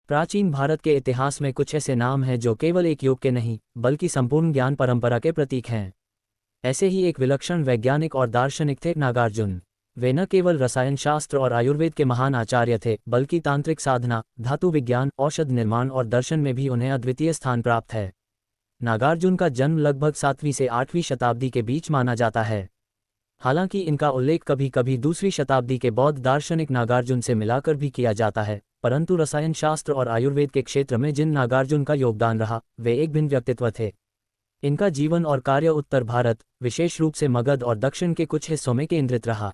प्राचीन भारत के इतिहास में कुछ ऐसे नाम हैं जो केवल एक युग के नहीं बल्कि संपूर्ण ज्ञान परंपरा के प्रतीक हैं। ऐसे ही एक विलक्षण वैज्ञानिक और दार्शनिक थे नागार्जुन। वे न केवल रसायन शास्त्र और आयुर्वेद के महान आचार्य थे बल्कि तांत्रिक साधना, धातु विज्ञान, औषध निर्माण और दर्शन में भी उन्हें अद्वितीय स्थान प्राप्त है। नागार्जुन का जन्म लगभग 7वीं से 8वीं शताब्दी के बीच माना जाता है। हालांकि इनका उल्लेख कभी कभी 2वीं शताब्दी के बौद्ध दार्शनिक नागार्जुन से मिलाकर भी किया जाता है, परंतु रसायन शास्त्र और आयुर्वेद के क्षेत्र में जिन नागार्जुन का योगदान रहा वे एक भिन्न व्यक्तित्व थे। इनका जीवन और कार्य उत्तर भारत, विशेष रूप से मगध और दक्षिण के कुछ हिस्सों में केंद्रित रहा।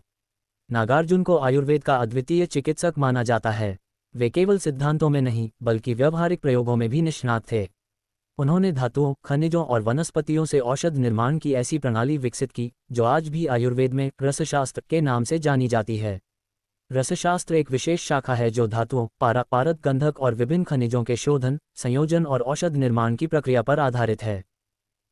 नागार्जुन को आयुर्वेद का अद्वितीय चिकित्सक माना जाता है। वे केवल सिद्धांतों में नहीं बल्कि व्यावहारिक प्रयोगों में भी निष्णात थे। उन्होंने धातुओं, खनिजों और वनस्पतियों से औषध निर्माण की ऐसी प्रणाली विकसित की जो आज भी आयुर्वेद में रसशास्त्र के नाम से जानी जाती है। रसशास्त्र एक विशेष शाखा है जो धातुओं, पारा, पारद, गंधक और विभिन्न खनिजों के शोधन, संयोजन और औषध निर्माण की प्रक्रिया पर आधारित है।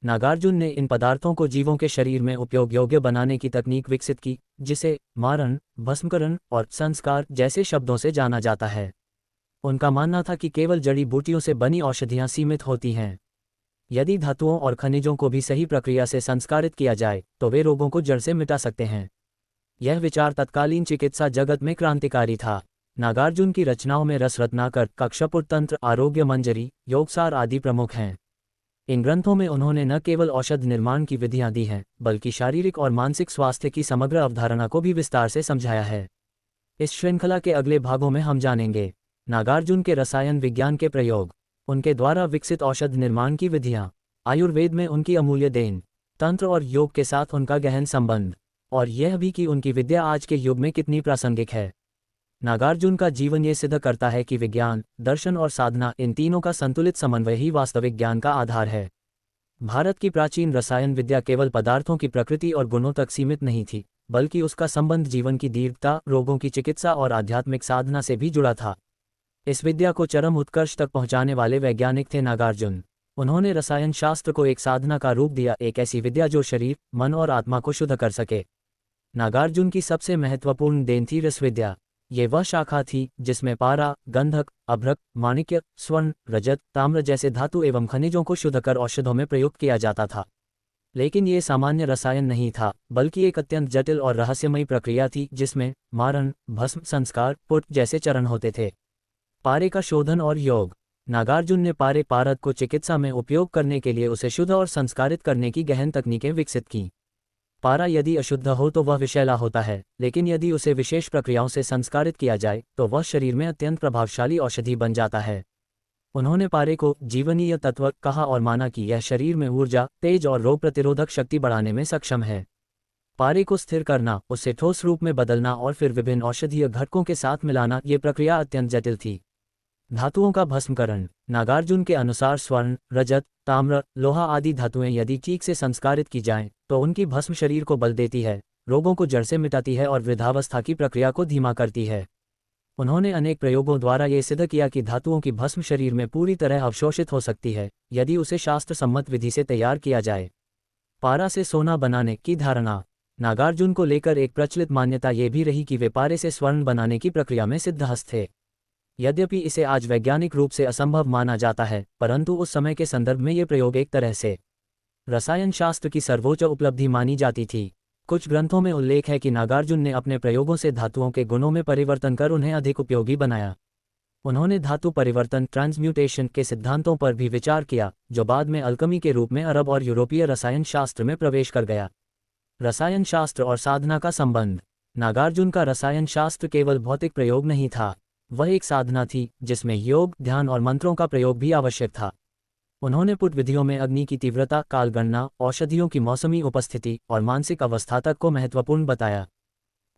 नागार्जुन ने इन पदार्थों को जीवों के शरीर में उपयोग योग्य बनाने की तकनीक विकसित की, जिसे मारण, भस्मकरण और संस्कार जैसे शब्दों से जाना जाता है। उनका मानना था कि केवल जड़ी बूटियों से बनी औषधियां सीमित होती हैं। यदि धातुओं और खनिजों को भी सही प्रक्रिया से संस्कारित किया जाए तो वे रोगों को जड़ से मिटा सकते हैं। यह विचार तत्कालीन चिकित्सा जगत में क्रांतिकारी था। नागार्जुन की रचनाओं में रस रत्नाकर, कक्षपुट तंत्र, आरोग्य मंजरी, योगसार आदि प्रमुख हैं। इन ग्रंथों में उन्होंने न केवल औषध निर्माण की विधियां दी हैं बल्कि शारीरिक और मानसिक स्वास्थ्य की समग्र अवधारणा को भी विस्तार से समझाया है। इस श्रृंखला के अगले भागों में हम जानेंगे नागार्जुन के रसायन विज्ञान के प्रयोग, उनके द्वारा विकसित औषध निर्माण की विधियां, आयुर्वेद में उनकी अमूल्य देन, तंत्र और योग के साथ उनका गहन संबंध, और यह भी कि उनकी विद्या आज के युग में कितनी प्रासंगिक है। नागार्जुन का जीवन ये सिद्ध करता है कि विज्ञान, दर्शन और साधना, इन तीनों का संतुलित समन्वय ही वास्तविक ज्ञान का आधार है। भारत की प्राचीन रसायन विद्या केवल पदार्थों की प्रकृति और गुणों तक सीमित नहीं थी बल्कि उसका संबंध जीवन की दीर्घता, रोगों की चिकित्सा और आध्यात्मिक साधना से भी जुड़ा था। इस विद्या को चरम उत्कर्ष तक पहुंचाने वाले वैज्ञानिक थे नागार्जुन। उन्होंने रसायन शास्त्र को एक साधना का रूप दिया, एक ऐसी विद्या जो शरीर, मन और आत्मा को शुद्ध कर सके। नागार्जुन की सबसे महत्वपूर्ण देन थी रसविद्या। ये वह शाखा थी जिसमें पारा, गंधक, अभ्रक, माणिक्य, स्वर्ण, रजत, ताम्र जैसे धातु एवं खनिजों को शुद्ध कर औषधों में प्रयुक्त किया जाता था। लेकिन ये सामान्य रसायन नहीं था बल्कि एक अत्यंत जटिल और रहस्यमयी प्रक्रिया थी जिसमें मारण, भस्म, संस्कार, पुट जैसे चरण होते थे। पारे का शोधन और योग। नागार्जुन ने पारे, पारद को चिकित्सा में उपयोग करने के लिए उसे शुद्ध और संस्कारित करने की गहन तकनीकें विकसित की। पारा यदि अशुद्ध हो तो वह विषैला होता है, लेकिन यदि उसे विशेष प्रक्रियाओं से संस्कारित किया जाए तो वह शरीर में अत्यंत प्रभावशाली औषधि बन जाता है। उन्होंने पारे को जीवनीय तत्व कहा और माना कि यह शरीर में ऊर्जा, तेज और रोग प्रतिरोधक शक्ति बढ़ाने में सक्षम है। पारे को स्थिर करना, उसे ठोस रूप में बदलना और फिर विभिन्न औषधीय घटकों के साथ मिलाना, ये प्रक्रिया अत्यंत जटिल थी। धातुओं का भस्मकरण। नागार्जुन के अनुसार स्वर्ण, रजत, ताम्र, लोहा आदि धातुएं यदि ठीक से संस्कारित की जाएं तो उनकी भस्म शरीर को बल देती है, रोगों को जड़ से मिटाती है और वृद्धावस्था की प्रक्रिया को धीमा करती है। उन्होंने अनेक प्रयोगों द्वारा ये सिद्ध किया कि धातुओं की भस्म शरीर में पूरी तरह अवशोषित हो सकती है यदि उसे शास्त्र सम्मत विधि से तैयार किया जाए। पारा से सोना बनाने की धारणा। नागार्जुन को लेकर एक प्रचलित मान्यता ये भी रही कि वे पारे से स्वर्ण बनाने की प्रक्रिया में सिद्धहस्त थे। यद्यपि इसे आज वैज्ञानिक रूप से असंभव माना जाता है, परंतु उस समय के संदर्भ में ये प्रयोग एक तरह से रसायन शास्त्र की सर्वोच्च उपलब्धि मानी जाती थी। कुछ ग्रंथों में उल्लेख है कि नागार्जुन ने अपने प्रयोगों से धातुओं के गुणों में परिवर्तन कर उन्हें अधिक उपयोगी बनाया। उन्होंने धातु परिवर्तन, ट्रांसम्यूटेशन के सिद्धांतों पर भी विचार किया, जो बाद में अल्कमी के रूप में अरब और यूरोपीय रसायन शास्त्र में प्रवेश कर गया। रसायन शास्त्र और साधना का संबंध। नागार्जुन का रसायन शास्त्र केवल भौतिक प्रयोग नहीं था, वह एक साधना थी जिसमें योग, ध्यान और मंत्रों का प्रयोग भी आवश्यक था। उन्होंने पुट विधियों में अग्नि की तीव्रता, कालगणना, औषधियों की मौसमी उपस्थिति और मानसिक अवस्था तक को महत्वपूर्ण बताया।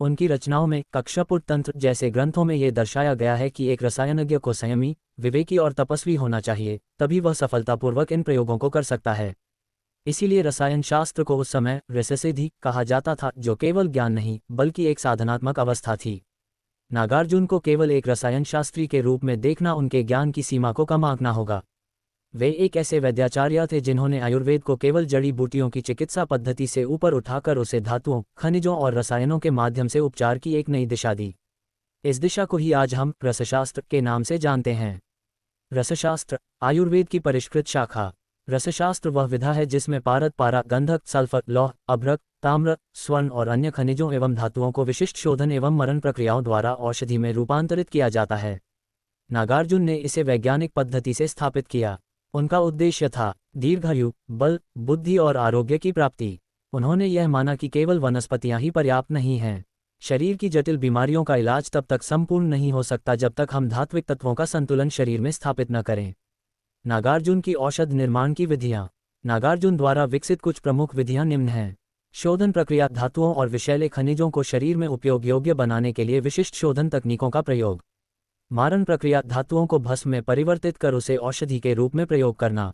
उनकी रचनाओं में कक्षपुट तंत्र जैसे ग्रंथों में ये दर्शाया गया है कि एक रसायनज्ञ को संयमी, विवेकी और तपस्वी होना चाहिए, तभी वह सफलतापूर्वक इन प्रयोगों को कर सकता है। इसीलिए रसायन शास्त्र को उस समय रससिद्धि कहा जाता था, जो केवल ज्ञान नहीं बल्कि एक साधनात्मक अवस्था थी। नागार्जुन को केवल एक रसायन शास्त्री के रूप में देखना उनके ज्ञान की सीमा को कम आंकना होगा। वे एक ऐसे वैद्याचार्य थे जिन्होंने आयुर्वेद को केवल जड़ी बूटियों की चिकित्सा पद्धति से ऊपर उठाकर उसे धातुओं, खनिजों और रसायनों के माध्यम से उपचार की एक नई दिशा दी। इस दिशा को ही आज हम रसशास्त्र के नाम से जानते हैं। रसशास्त्र, आयुर्वेद की परिष्कृत शाखा। रसशास्त्र वह विधा है जिसमें पारद, पारा, गंधक, सल्फर, लौह, अभ्रक, ताम्र, स्वर्ण और अन्य खनिजों एवं धातुओं को विशिष्ट शोधन एवं मरण प्रक्रियाओं द्वारा औषधि में रूपांतरित किया जाता है। नागार्जुन ने इसे वैज्ञानिक पद्धति से स्थापित किया। उनका उद्देश्य था दीर्घायु, बल, बुद्धि और आरोग्य की प्राप्ति। उन्होंने यह माना कि केवल वनस्पतियां ही पर्याप्त नहीं हैं। शरीर की जटिल बीमारियों का इलाज तब तक संपूर्ण नहीं हो सकता जब तक हम धात्विक तत्वों का संतुलन शरीर में स्थापित न करें। नागार्जुन की औषध निर्माण की विधियां। नागार्जुन द्वारा विकसित कुछ प्रमुख विधियां निम्न हैं। शोधन प्रक्रिया, धातुओं और विषैले खनिजों को शरीर में उपयोग योग्य बनाने के लिए विशिष्ट शोधन तकनीकों का प्रयोग। मारण प्रक्रिया, धातुओं को भस्म में परिवर्तित कर उसे औषधि के रूप में प्रयोग करना।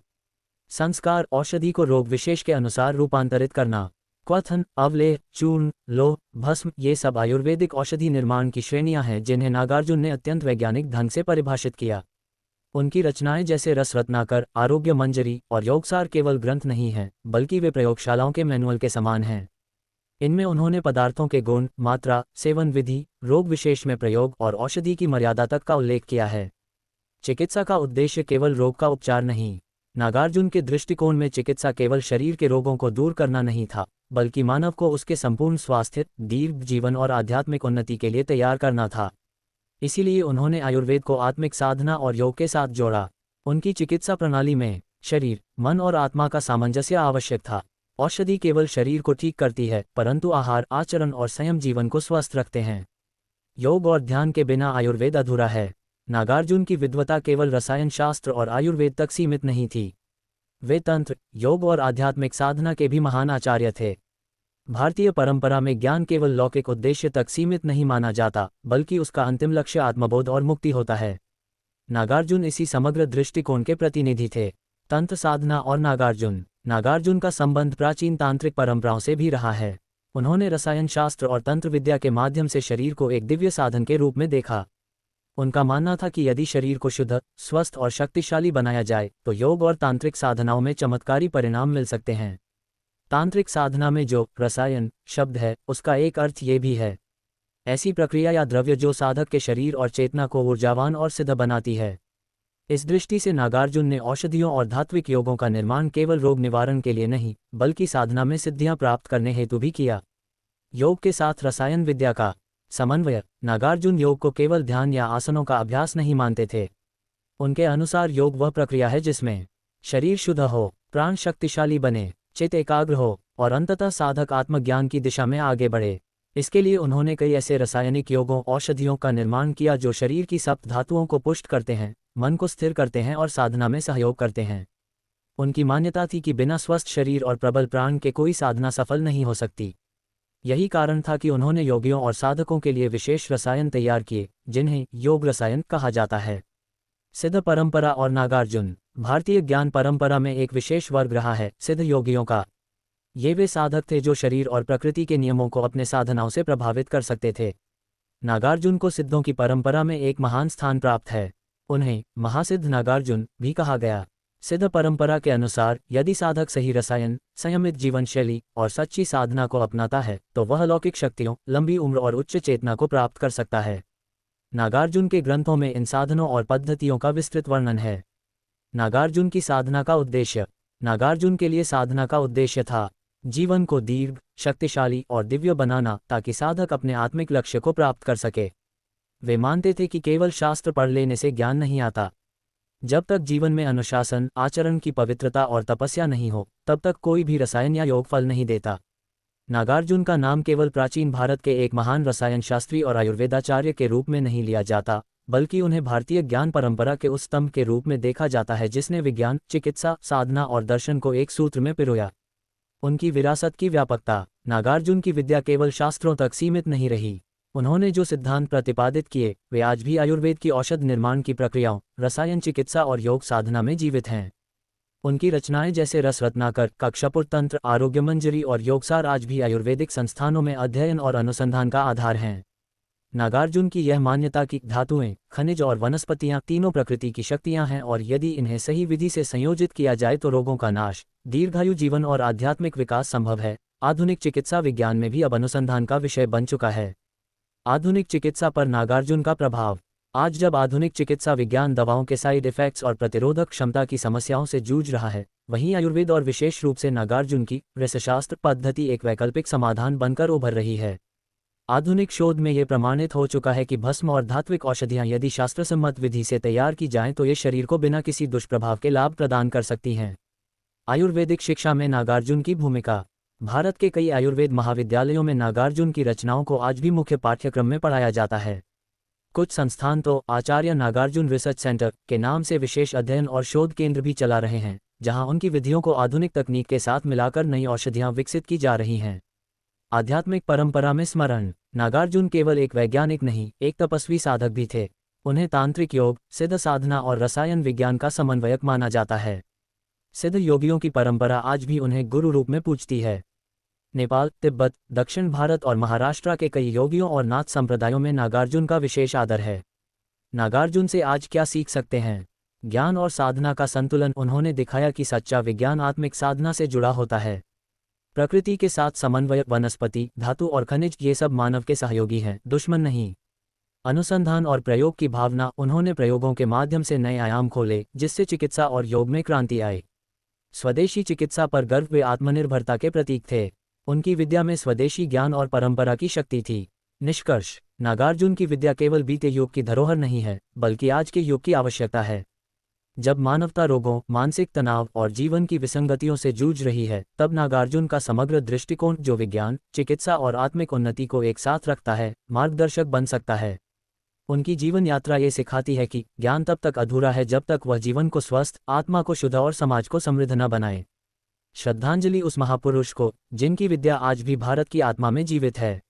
संस्कार, औषधि को रोग विशेष के अनुसार रूपांतरित करना। क्वथन, अवलेह, चूर्ण, लोह, भस्म, ये सब आयुर्वेदिक औषधि निर्माण की श्रेणियां हैं जिन्हें नागार्जुन ने अत्यंत वैज्ञानिक ढंग से परिभाषित किया। उनकी रचनाएं जैसे रस रत्नाकर, आरोग्य मंजरी और योगसार केवल ग्रंथ नहीं हैं, बल्कि वे प्रयोगशालाओं के मैनुअल के समान हैं। इनमें उन्होंने पदार्थों के गुण, मात्रा, सेवन विधि, रोग विशेष में प्रयोग और औषधि की मर्यादा तक का उल्लेख किया है। चिकित्सा का उद्देश्य केवल रोग का उपचार नहीं। नागार्जुन के दृष्टिकोण में चिकित्सा केवल शरीर के रोगों को दूर करना नहीं था, बल्कि मानव को उसके संपूर्ण स्वास्थ्य, दीर्घ जीवन और आध्यात्मिक उन्नति के लिए तैयार करना था। इसीलिए उन्होंने आयुर्वेद को आत्मिक साधना और योग के साथ जोड़ा। उनकी चिकित्सा प्रणाली में शरीर, मन और आत्मा का सामंजस्य आवश्यक था। औषधि केवल शरीर को ठीक करती है, परंतु आहार, आचरण और संयम जीवन को स्वस्थ रखते हैं। योग और ध्यान के बिना आयुर्वेद अधूरा है। नागार्जुन की विद्वता केवल रसायन शास्त्र और आयुर्वेद तक सीमित नहीं थी। वे तंत्र, योग और आध्यात्मिक साधना के भी महान आचार्य थे। भारतीय परंपरा में ज्ञान केवल लौकिक उद्देश्य तक सीमित नहीं माना जाता, बल्कि उसका अंतिम लक्ष्य आत्मबोध और मुक्ति होता है। नागार्जुन इसी समग्र दृष्टिकोण के प्रतिनिधि थे। तंत्र साधना और नागार्जुन का संबंध प्राचीन तांत्रिक परंपराओं से भी रहा है। उन्होंने रसायन शास्त्र और तंत्र विद्या के माध्यम से शरीर को एक दिव्य साधन के रूप में देखा। उनका मानना था कि यदि शरीर को शुद्ध, स्वस्थ और शक्तिशाली बनाया जाए तो योग और तांत्रिक साधनाओं में चमत्कारी परिणाम मिल सकते हैं। तांत्रिक साधना में जो रसायन शब्द है, उसका एक अर्थ ये भी है ऐसी प्रक्रिया या द्रव्य जो साधक के शरीर और चेतना को ऊर्जावान और सिद्ध बनाती है। इस दृष्टि से नागार्जुन ने औषधियों और धात्विक योगों का निर्माण केवल रोग निवारण के लिए नहीं, बल्कि साधना में सिद्धियां प्राप्त करने हेतु भी किया। योग के साथ रसायन विद्या का समन्वय। नागार्जुन योग को केवल ध्यान या आसनों का अभ्यास नहीं मानते थे। उनके अनुसार योग वह प्रक्रिया है जिसमें शरीर शुद्ध हो, प्राण शक्तिशाली बने, चित्त एकाग्र हो और अंततः साधक आत्मज्ञान की दिशा में आगे बढ़े। इसके लिए उन्होंने कई ऐसे रासायनिक योगों, औषधियों का निर्माण किया जो शरीर की सप्त धातुओं को पुष्ट करते हैं, मन को स्थिर करते हैं और साधना में सहयोग करते हैं। उनकी मान्यता थी कि बिना स्वस्थ शरीर और प्रबल प्राण के कोई साधना सफल नहीं हो सकती। यही कारण था कि उन्होंने योगियों और साधकों के लिए विशेष रसायन तैयार किए, जिन्हें योग रसायन कहा जाता है। सिद्ध परंपरा और नागार्जुन। भारतीय ज्ञान परंपरा में एक विशेष वर्ग रहा है सिद्ध योगियों का। ये वे साधक थे जो शरीर और प्रकृति के नियमों को अपने साधनाओं से प्रभावित कर सकते थे। नागार्जुन को सिद्धों की परंपरा में एक महान स्थान प्राप्त है। उन्हें महासिद्ध नागार्जुन भी कहा गया। सिद्ध परंपरा के अनुसार यदि साधक सही रसायन, संयमित जीवन शैली और सच्ची साधना को अपनाता है तो वह लौकिक शक्तियों, लंबी उम्र और उच्च चेतना को प्राप्त कर सकता है। नागार्जुन के ग्रंथों में इन साधनों और पद्धतियों का विस्तृत वर्णन है। नागार्जुन की साधना का उद्देश्य। नागार्जुन के लिए साधना का उद्देश्य था जीवन को दीर्घ, शक्तिशाली और दिव्य बनाना, ताकि साधक अपने आत्मिक लक्ष्य को प्राप्त कर सके। वे मानते थे कि केवल शास्त्र पढ़ लेने से ज्ञान नहीं आता। जब तक जीवन में अनुशासन, आचरण की पवित्रता और तपस्या नहीं हो, तब तक कोई भी रसायन या योग फल नहीं देता। नागार्जुन का नाम केवल प्राचीन भारत के एक महान रसायन शास्त्री और आयुर्वेदाचार्य के रूप में नहीं लिया जाता, बल्कि उन्हें भारतीय ज्ञान परंपरा के उस स्तंभ के रूप में देखा जाता है जिसने विज्ञान, चिकित्सा, साधना और दर्शन को एक सूत्र में पिरोया। उनकी विरासत की व्यापकता। नागार्जुन की विद्या केवल शास्त्रों तक सीमित नहीं रही। उन्होंने जो सिद्धांत प्रतिपादित किए वे आज भी आयुर्वेद की औषध निर्माण की प्रक्रियाओं, रसायन चिकित्सा और योग साधना में जीवित हैं। उनकी रचनाएं जैसे रस रत्नाकर, कक्षपुर तंत्र, आरोग्य मंजरी और योगसार आज भी आयुर्वेदिक संस्थानों में अध्ययन और अनुसंधान का आधार हैं। नागार्जुन की यह मान्यता कि धातुएं, खनिज और वनस्पतियां तीनों प्रकृति की शक्तियां हैं और यदि इन्हें सही विधि से संयोजित किया जाए तो रोगों का नाश, दीर्घायु जीवन और आध्यात्मिक विकास संभव है, आधुनिक चिकित्सा विज्ञान में भी अब अनुसंधान का विषय बन चुका है। आधुनिक चिकित्सा पर नागार्जुन का प्रभाव। आज जब आधुनिक चिकित्सा विज्ञान दवाओं के साइड इफेक्ट्स और प्रतिरोधक क्षमता की समस्याओं से जूझ रहा है, वहीं आयुर्वेद और विशेष रूप से नागार्जुन की रसशास्त्र पद्धति एक वैकल्पिक समाधान बनकर उभर रही है। आधुनिक शोध में ये प्रमाणित हो चुका है कि भस्म और धात्विक औषधियां यदि शास्त्रसम्मत विधि से तैयार की जाएं तो ये शरीर को बिना किसी दुष्प्रभाव के लाभ प्रदान कर सकती हैं। आयुर्वेदिक शिक्षा में नागार्जुन की भूमिका। भारत के कई आयुर्वेद महाविद्यालयों में नागार्जुन की रचनाओं को आज भी मुख्य पाठ्यक्रम में पढ़ाया जाता है। कुछ संस्थान तो आचार्य नागार्जुन रिसर्च सेंटर के नाम से विशेष अध्ययन और शोध केंद्र भी चला रहे हैं, जहां उनकी विधियों को आधुनिक तकनीक के साथ मिलाकर नई औषधियां विकसित की जा रही हैं। आध्यात्मिक परंपरा में स्मरण। नागार्जुन केवल एक वैज्ञानिक नहीं, एक तपस्वी साधक भी थे। उन्हें तांत्रिक योग, सिद्ध साधना और रसायन विज्ञान का समन्वयक माना जाता है। सिद्ध योगियों की परंपरा आज भी उन्हें गुरु रूप में पूजती है। नेपाल, तिब्बत, दक्षिण भारत और महाराष्ट्र के कई योगियों और नाथ संप्रदायों में नागार्जुन का विशेष आदर है। नागार्जुन से आज क्या सीख सकते हैं? ज्ञान और साधना का संतुलन। उन्होंने दिखाया कि सच्चा विज्ञान आत्मिक साधना से जुड़ा होता है। प्रकृति के साथ समन्वय, वनस्पति, धातु और खनिज, ये सब मानव के सहयोगी हैं, दुश्मन नहीं। अनुसंधान और प्रयोग की भावना। उन्होंने प्रयोगों के माध्यम से नए आयाम खोले, जिससे चिकित्सा और योग में क्रांति आई। स्वदेशी चिकित्सा पर गर्व। वे आत्मनिर्भरता के प्रतीक थे। उनकी विद्या में स्वदेशी ज्ञान और परंपरा की शक्ति थी। निष्कर्ष। नागार्जुन की विद्या केवल बीते युग की धरोहर नहीं है, बल्कि आज के युग की आवश्यकता है। जब मानवता रोगों, मानसिक तनाव और जीवन की विसंगतियों से जूझ रही है, तब नागार्जुन का समग्र दृष्टिकोण, जो विज्ञान, चिकित्सा और आत्मिक उन्नति को एक साथ रखता है, मार्गदर्शक बन सकता है। उनकी जीवन यात्रा ये सिखाती है कि ज्ञान तब तक अधूरा है जब तक वह जीवन को स्वस्थ, आत्मा को शुद्ध और समाज को समृद्ध न बनाए। श्रद्धांजलि उस महापुरुष को, जिनकी विद्या आज भी भारत की आत्मा में जीवित है।